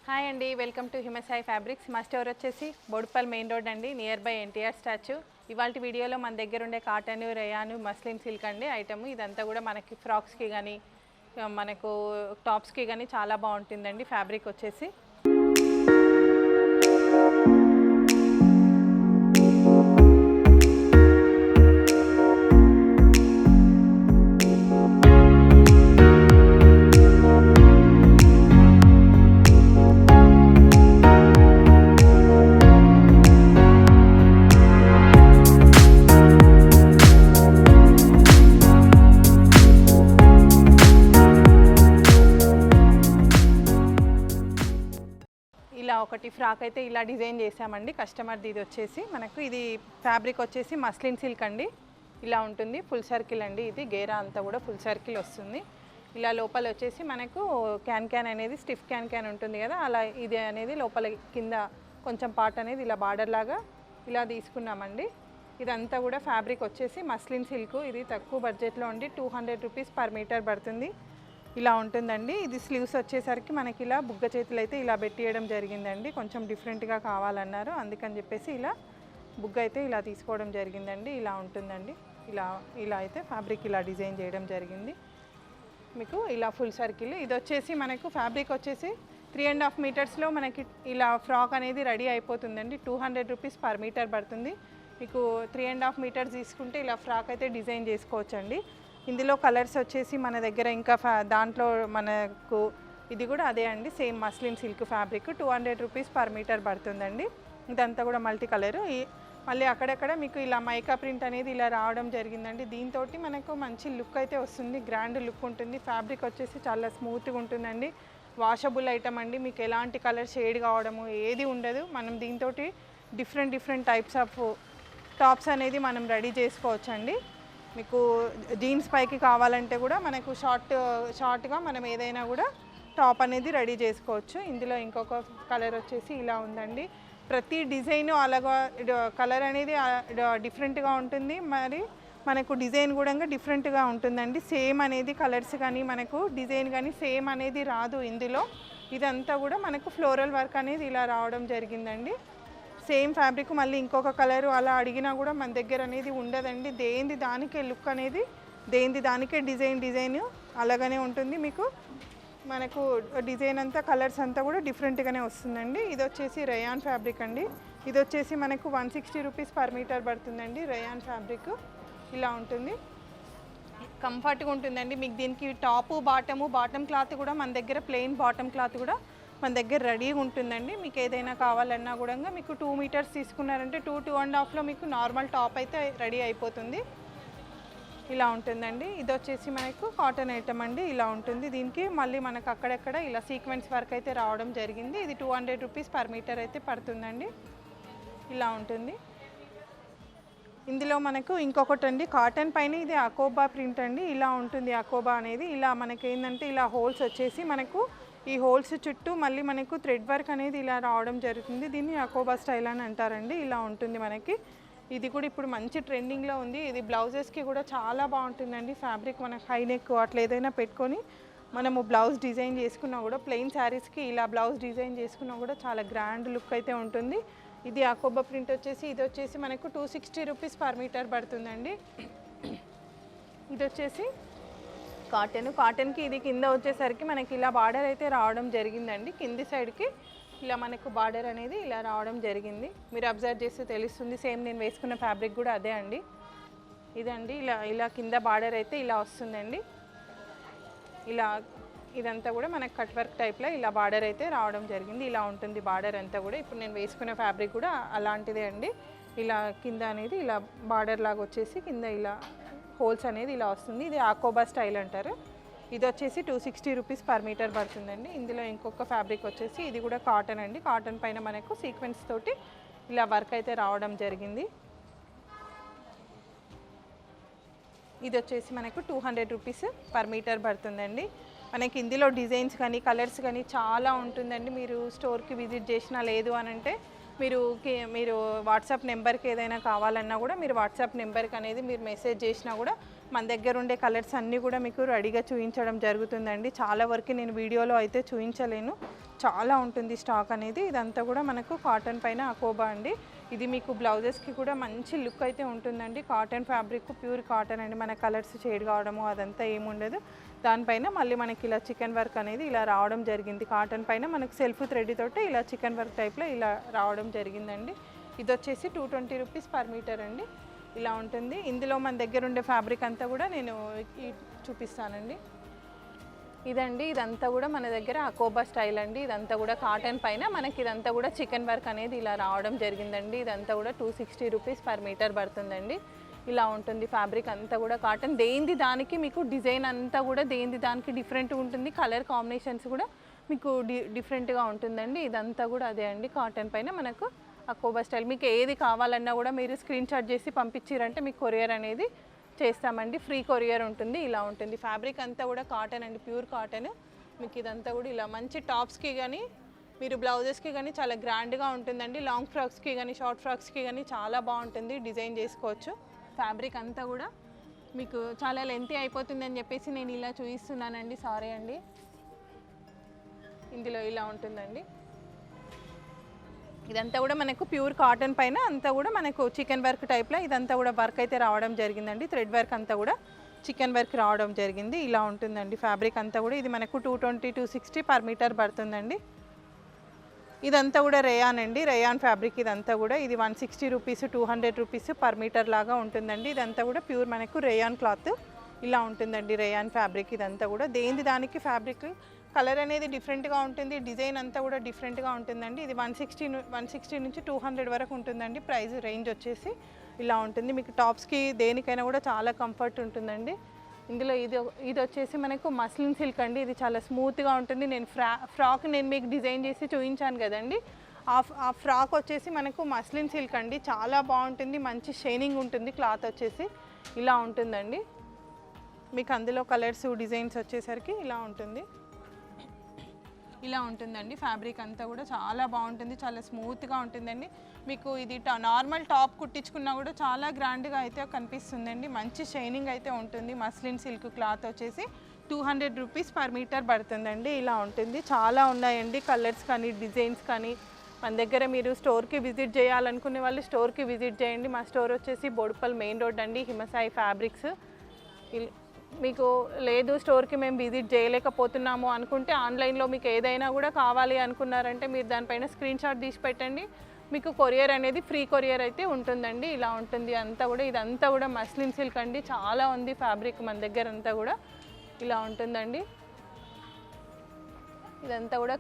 Hi అండి, welcome to Himasai fabrics. మా store వచ్చేసి బోడుపల్ మెయిన్ రోడ్ అండి, నియర్ బై ఎన్టీఆర్ స్టాచ్యూ. ఇవాళ వీడియోలో మన దగ్గర ఉండే కాటన్, రేయాను, మస్లిన్ సిల్క్ అండి ఐటమ్. ఇదంతా కూడా మనకి ఫ్రాక్స్కి కానీ మనకు టాప్స్కి కానీ చాలా బాగుంటుందండి ఫ్యాబ్రిక్ వచ్చేసి. ఇలా ఒకటి ఫ్రాక్ అయితే ఇలా డిజైన్ చేసామండి కస్టమర్ది. ఇది వచ్చేసి మనకు ఇది ఫ్యాబ్రిక్ వచ్చేసి మస్లిన్ సిల్క్ అండి. ఇలా ఉంటుంది, ఫుల్ సర్కిల్ అండి. ఇది గేరా అంతా కూడా ఫుల్ సర్కిల్ వస్తుంది. ఇలా లోపల వచ్చేసి మనకు క్యాన్ అనేది స్టిఫ్ క్యాన్ ఉంటుంది కదా, అలా ఇది అనేది లోపల కింద కొంచెం పార్ట్ అనేది ఇలా బార్డర్ లాగా ఇలా తీసుకున్నామండి. ఇదంతా కూడా ఫ్యాబ్రిక్ వచ్చేసి మస్లిన్ సిల్క్. ఇది తక్కువ బడ్జెట్లో ఉండి 200 రూపీస్ పర్ మీటర్ పడుతుంది. ఇలా ఉంటుందండి. ఇది స్లీవ్స్ వచ్చేసరికి మనకి ఇలా బుగ్గ చేతులు అయితే ఇలా పెట్టియడం జరిగిందండి. కొంచెం డిఫరెంట్గా కావాలన్నారు, అందుకని చెప్పేసి ఇలా బుగ్గ అయితే ఇలా తీసుకోవడం జరిగిందండి. ఇలా ఉంటుందండి. ఇలా అయితే ఫ్యాబ్రిక్ ఇలా డిజైన్ చేయడం జరిగింది మీకు. ఇలా ఫుల్ సర్కిల్. ఇది వచ్చేసి మనకు ఫ్యాబ్రిక్ వచ్చేసి 3.5 మీటర్స్లో మనకి ఇలా ఫ్రాక్ అనేది రెడీ అయిపోతుందండి. 200 రూపీస్ పర్ మీటర్ పడుతుంది మీకు. 3.5 మీటర్స్ తీసుకుంటే ఇలా ఫ్రాక్ అయితే డిజైన్ చేసుకోవచ్చండి. ఇందులో కలర్స్ వచ్చేసి మన దగ్గర ఇంకా దాంట్లో మనకు ఇది కూడా అదే అండి, same muslin silk fabric. 200 rupees per metre పడుతుందండి. ఇదంతా కూడా మల్టీ కలరు. మళ్ళీ అక్కడక్కడ మీకు ఇలా మైకా ప్రింట్ అనేది ఇలా రావడం జరిగిందండి. దీంతో మనకు మంచి లుక్ అయితే వస్తుంది, గ్రాండ్ లుక్ ఉంటుంది. ఫ్యాబ్రిక్ వచ్చేసి చాలా స్మూత్గా ఉంటుందండి. వాషబుల్ ఐటమ్ అండి. మీకు ఎలాంటి కలర్ షేడ్ కావడము ఏది ఉండదు. మనం దీంతో డిఫరెంట్ టైప్స్ ఆఫ్ టాప్స్ అనేది మనం రెడీ చేసుకోవచ్చండి. మీకు జీన్స్ పైకి కావాలంటే కూడా మనకు షార్ట్గా మనం ఏదైనా కూడా టాప్ అనేది రెడీ చేసుకోవచ్చు. ఇందులో ఇంకొక కలర్ వచ్చేసి ఇలా ఉందండి. ప్రతి డిజైన్ అలాగా కలర్ అనేది డిఫరెంట్గా ఉంటుంది. మరి మనకు డిజైన్ కూడా డిఫరెంట్గా ఉంటుందండి. సేమ్ అనేది కలర్స్ కానీ మనకు డిజైన్ కానీ సేమ్ అనేది రాదు ఇందులో. ఇదంతా కూడా మనకు ఫ్లోరల్ వర్క్ అనేది ఇలా రావడం జరిగిందండి. సేమ్ ఫ్యాబ్రిక్ మళ్ళీ ఇంకొక కలరు అలా అడిగినా కూడా మన దగ్గర అనేది ఉండదండి. దేనిది దానికే లుక్ అనేది, దేనిది దానికే డిజైన్ అలాగనే ఉంటుంది మీకు. మనకు డిజైన్ అంతా కలర్స్ అంతా కూడా డిఫరెంట్గానే వస్తుందండి. ఇది వచ్చేసి రేయాన్ ఫ్యాబ్రిక్ అండి. ఇది వచ్చేసి మనకు 160 రూపీస్ పర్ మీటర్ పడుతుందండి. రేయాన్ ఫ్యాబ్రిక్ ఇలా ఉంటుంది, కంఫర్ట్గా ఉంటుందండి. మీకు దీనికి టాపు బాటమ్ క్లాత్ కూడా మన దగ్గర ప్లెయిన్ బాటమ్ క్లాత్ కూడా మన దగ్గర రెడీగా ఉంటుందండి. మీకు ఏదైనా కావాలన్నా కూడా మీకు 2 మీటర్స్ తీసుకున్నారంటే 2.5లో మీకు నార్మల్ టాప్ అయితే రెడీ అయిపోతుంది. ఇలా ఉంటుందండి. ఇది వచ్చేసి మనకు కాటన్ ఐటమ్ అండి. ఇలా ఉంటుంది. దీనికి మళ్ళీ మనకు అక్కడెక్కడ ఇలా సీక్వెన్స్ వర్క్ అయితే రావడం జరిగింది. ఇది 200 రూపీస్ పర్ మీటర్ అయితే పడుతుందండి. ఇలా ఉంటుంది. ఇందులో మనకు ఇంకొకటి అండి, కాటన్ పైన ఇది అకోబా ప్రింట్ అండి. ఇలా ఉంటుంది అకోబా అనేది. ఇలా మనకి ఏంటంటే ఇలా హోల్స్ వచ్చేసి మనకు ఈ హోల్స్ చుట్టూ మళ్ళీ మనకు థ్రెడ్ వర్క్ అనేది ఇలా రావడం జరుగుతుంది. దీన్ని అకోబా స్టైల్ అని అంటారండి. ఇలా ఉంటుంది మనకి. ఇది కూడా ఇప్పుడు మంచి ట్రెండింగ్లో ఉంది. ఇది బ్లౌజెస్కి కూడా చాలా బాగుంటుందండి. ఫ్యాబ్రిక్ మనకు హై నెక్ అట్లా ఏదైనా పెట్టుకొని మనము బ్లౌజ్ డిజైన్ చేసుకున్నా కూడా, ప్లెయిన్ శారీస్కి ఇలా బ్లౌజ్ డిజైన్ చేసుకున్నా కూడా చాలా గ్రాండ్ లుక్ అయితే ఉంటుంది. ఇది అకోబా ప్రింట్ వచ్చేసి ఇది వచ్చేసి మనకు 260 రూపీస్ పర్ మీటర్ పడుతుందండి. ఇది వచ్చేసి కాటన్కి ఇది కింద వచ్చేసరికి మనకి ఇలా బార్డర్ అయితే రావడం జరిగిందండి. కింది సైడ్కి ఇలా మనకు బార్డర్ అనేది ఇలా రావడం జరిగింది. మీరు అబ్జర్వ్ చేస్తే తెలుస్తుంది. సేమ్ నేను వేసుకున్న ఫ్యాబ్రిక్ కూడా అదే అండి. ఇదండి ఇలా కింద బార్డర్ అయితే ఇలా వస్తుందండి. ఇలా ఇదంతా కూడా మనకు కట్ వర్క్ టైప్లో ఇలా బార్డర్ అయితే రావడం జరిగింది. ఇలా ఉంటుంది బార్డర్ అంతా కూడా. ఇప్పుడు నేను వేసుకున్న ఫ్యాబ్రిక్ కూడా అలాంటిదే అండి. ఇలా కింద అనేది ఇలా బార్డర్ లాగా వచ్చేసి కింద ఇలా హోల్స్ అనేది ఇలా వస్తుంది. ఇది ఆకోబా స్టైల్ అంటారు. ఇది వచ్చేసి 260 రూపీస్ పర్ మీటర్ పడుతుందండి. ఇందులో ఇంకొక ఫ్యాబ్రిక్ వచ్చేసి ఇది కూడా కాటన్ అండి. కాటన్ పైన మనకు సీక్వెన్స్ తోటి ఇలా వర్క్ అయితే రావడం జరిగింది. ఇది వచ్చేసి మనకు 200 రూపీస్ పర్ మీటర్ పడుతుందండి. మనకి ఇందులో డిజైన్స్ కానీ కలర్స్ కానీ చాలా ఉంటుందండి. మీరు స్టోర్కి విజిట్ చేసినా లేదు అని అంటే మీరు వాట్సాప్ నెంబర్కి ఏదైనా కావాలన్నా కూడా మీరు వాట్సాప్ నెంబర్కి అనేది మీరు మెసేజ్ చేసినా కూడా మన దగ్గర ఉండే కలర్స్ అన్నీ కూడా మీకు రెడీగా చూపించడం జరుగుతుందండి. చాలా వరకు నేను వీడియోలో అయితే చూపించలేను, చాలా ఉంటుంది స్టాక్ అనేది. ఇదంతా కూడా మనకు కాటన్ పైన అకోబా అండి. ఇది మీకు బ్లౌజెస్కి కూడా మంచి లుక్ అయితే ఉంటుందండి. కాటన్ ఫ్యాబ్రిక్, ప్యూర్ కాటన్ అండి. మన కలర్స్ షేడ్ కావడము అదంతా ఏముండదు. దానిపైన మళ్ళీ మనకి ఇలా చికెన్ వర్క్ అనేది ఇలా రావడం జరిగింది. కాటన్ పైన మనకు సెల్ఫ్ థ్రెడ్ తోటి ఇలా చికెన్ వర్క్ టైప్లో ఇలా రావడం జరిగిందండి. ఇది వచ్చేసి 220 రూపీస్ పర్ మీటర్ అండి. ఇలా ఉంటుంది. ఇందులో మన దగ్గర ఉండే ఫ్యాబ్రిక్ అంతా కూడా నేను చూపిస్తానండి. ఇదండి, ఇదంతా కూడా మన దగ్గర అకోబా స్టైల్ అండి. ఇదంతా కూడా కాటన్ పైన మనకి ఇదంతా కూడా చికెన్ వర్క్ అనేది ఇలా రావడం జరిగిందండి. ఇదంతా కూడా 260 రూపీస్ పర్ మీటర్ పడుతుందండి. ఇలా ఉంటుంది ఫ్యాబ్రిక్ అంతా కూడా కాటన్. దేనిది దానికి మీకు డిజైన్ అంతా కూడా దేనిది దానికి డిఫరెంట్ ఉంటుంది. కలర్ కాంబినేషన్స్ కూడా మీకు డిఫరెంట్గా ఉంటుందండి. ఇదంతా కూడా అదే అండి, కాటన్ పైన మనకు అకోబా స్టైల్. మీకు ఏది కావాలన్నా కూడా మీరు స్క్రీన్ షాట్ చేసి పంపించారంటే మీకు కొరియర్ అనేది చేస్తామండి. ఫ్రీ కొరియర్ ఉంటుంది. ఇలా ఉంటుంది ఫ్యాబ్రిక్ అంతా కూడా కాటన్ అండి, ప్యూర్ కాటన్. మీకు ఇదంతా కూడా ఇలా మంచి టాప్స్కి కానీ మీరు బ్లౌజెస్కి కానీ చాలా గ్రాండ్గా ఉంటుందండి. లాంగ్ ఫ్రాక్స్కి కానీ షార్ట్ ఫ్రాక్స్కి కానీ చాలా బాగుంటుంది, డిజైన్ చేసుకోవచ్చు. ఫ్యాబ్రిక్ అంతా కూడా మీకు చాలా లెంతీ అయిపోతుందని చెప్పేసి నేను ఇలా చూపిస్తున్నానండి, సారీ అండి. ఇందులో ఇలా ఉంటుందండి. ఇదంతా కూడా మనకు ప్యూర్ కాటన్ పైన అంతా కూడా మనకు చికెన్ వర్క్ టైప్లో ఇదంతా కూడా వర్క్ అయితే రావడం జరిగిందండి. థ్రెడ్ వర్క్ అంతా కూడా చికెన్ వర్క్ రావడం జరిగింది. ఇలా ఉంటుందండి ఫ్యాబ్రిక్ అంతా కూడా. ఇది మనకు 220, 260 పర్ మీటర్ పడుతుందండి. ఇదంతా కూడా రేయాన్ అండి, రేయాన్ ఫ్యాబ్రిక్ ఇదంతా కూడా. ఇది 160 రూపీస్, 200 రూపీస్ పర్ మీటర్ లాగా ఉంటుందండి. ఇదంతా కూడా ప్యూర్ మనకు రేయాన్ క్లాత్ ఇలా ఉంటుందండి, రేయాన్ ఫ్యాబ్రిక్ ఇదంతా కూడా. దేనిది దానికి ఫ్యాబ్రిక్ కలర్ అనేది డిఫరెంట్గా ఉంటుంది, డిజైన్ అంతా కూడా డిఫరెంట్గా ఉంటుందండి. ఇది 160 నుంచి 200 వరకు ఉంటుందండి. ప్రైస్ రేంజ్ వచ్చేసి ఇలా ఉంటుంది. మీకు టాప్స్కి దేనికైనా కూడా చాలా కంఫర్ట్ ఉంటుందండి. ఇందులో ఇది వచ్చేసి మనకు మస్లిన్ సిల్క్ అండి. ఇది చాలా స్మూత్గా ఉంటుంది. నేను ఫ్రాక్ నేను మీకు డిజైన్ చేసి చూపించాను కదండి. ఆ ఫ్రాక్ వచ్చేసి మనకు మస్లిన్ సిల్క్ అండి, చాలా బాగుంటుంది, మంచి షైనింగ్ ఉంటుంది. క్లాత్ వచ్చేసి ఇలా ఉంటుందండి. మీకు అందులో కలర్స్ డిజైన్స్ వచ్చేసరికి ఇలా ఉంటుంది. ఇలా ఉంటుందండి ఫ్యాబ్రిక్ అంతా కూడా చాలా బాగుంటుంది, చాలా స్మూత్గా ఉంటుందండి. మీకు ఇది నార్మల్ టాప్ కుట్టించుకున్నా కూడా చాలా గ్రాండ్గా అయితే కనిపిస్తుందండి. మంచి షైనింగ్ అయితే ఉంటుంది. మస్లిన్ సిల్క్ క్లాత్ వచ్చేసి 200 రూపీస్ పర్ మీటర్ పడుతుందండి. ఇలా ఉంటుంది. చాలా ఉన్నాయండి కలర్స్ కానీ డిజైన్స్ కానీ. మన దగ్గర మీరు స్టోర్కి విజిట్ చేయాలనుకునే వాళ్ళు స్టోర్కి విజిట్ చేయండి. మా స్టోర్ వచ్చేసి బోడుపల్ మెయిన్ రోడ్ అండి, హిమసాయి ఫ్యాబ్రిక్స్. మీకు లేదు స్టోర్కి మేము విజిట్ చేయలేకపోతున్నాము అనుకుంటే ఆన్లైన్లో మీకు ఏదైనా కూడా కావాలి అనుకున్నారంటే మీరు దానిపైన స్క్రీన్ షాట్ తీసి పెట్టండి. మీకు కొరియర్ అనేది ఫ్రీ కొరియర్ అయితే ఉంటుందండి. ఇలా ఉంటుంది అంతా కూడా. ఇదంతా కూడా మస్లిన్ సిల్క్ అండి, చాలా ఉంది ఫ్యాబ్రిక్ మన దగ్గర అంతా కూడా. ఇలా ఉంటుందండి. ఇదంతా కూడా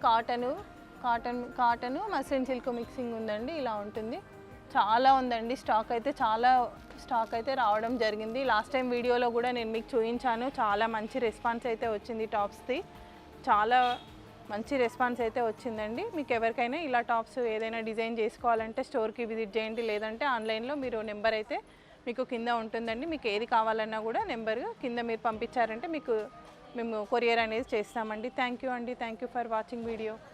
కాటను మస్లిన్ సిల్క్ మిక్సింగ్ ఉందండి. ఇలా ఉంటుంది. చాలా ఉందండి స్టాక్ అయితే, చాలా స్టాక్ అయితే రావడం జరిగింది. లాస్ట్ టైం వీడియోలో కూడా నేను మీకు చూపించాను. చాలా మంచి రెస్పాన్స్ అయితే వచ్చింది టాప్స్ది. చాలా మంచి రెస్పాన్స్ అయితే వచ్చిందండి. మీకు ఎవరికైనా ఇలా టాప్స్ ఏదైనా డిజైన్ చేసుకోవాలంటే స్టోర్కి విజిట్ చేయండి, లేదంటే ఆన్లైన్లో మీరు నెంబర్ అయితే మీకు కింద ఉంటుందండి. మీకు ఏది కావాలన్నా కూడా నెంబర్ కింద మీరు పంపించారంటే మీకు మేము కొరియర్ అనేది చేస్తామండి. థ్యాంక్ యూ అండి, thank you for watching video.